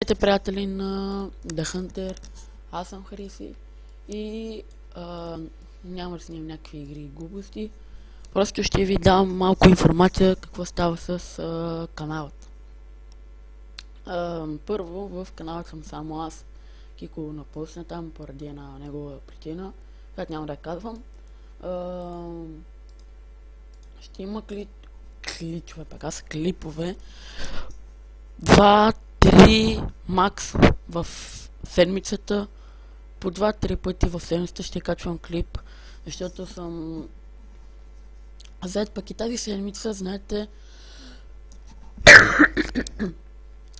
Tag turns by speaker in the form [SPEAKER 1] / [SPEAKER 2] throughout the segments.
[SPEAKER 1] Здравейте, приятели на The Hunter. Аз съм Хриси и няма да снимам някакви игри и глупости. Просто ще ви дам малко информация какво става с каналът. Първо, в каналът съм само аз. Кико напусна там поради една негова причина, която няма да я казвам. Ще има клипове 2-3 макс в седмицата. По 2-3 пъти в седмицата ще качвам клип, защото съм зает, пък и тази седмица, знаете,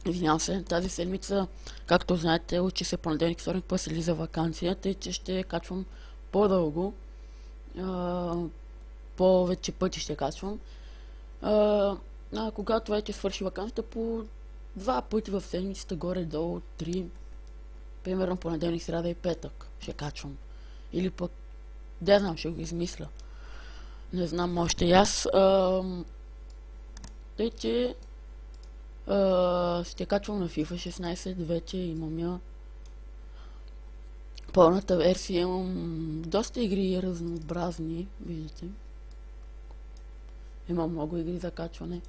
[SPEAKER 1] извинявам се, тази седмица, както знаете, учи се понеделник, вторник, после излиза вакансия, тъй че ще качвам по-дълго, повече пъти ще качвам. Когато вече свърши вакансията, по 2 пъти в седмицата, горе-долу 3, примерно понеделник, сряда и петък ще качвам. Или пък, да знам, ще го измисля. Не знам още и аз. Тъй, че ще качвам на FIFA 16, вече имам я пълната версия, имам доста игри разнообразни, виждате. Има много игри за качване.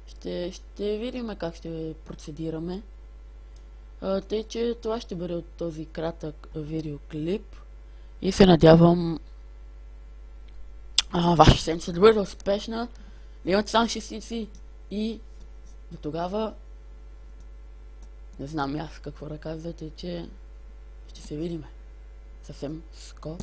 [SPEAKER 1] Ще видим как ще процедираме. Тъй, че това ще бъде от този кратък видеоклип и се надявам вашата седмица да бъде успешна, да имате само шестици и до тогава не знам аз какво да казвате, че ще се видиме съвсем скоро.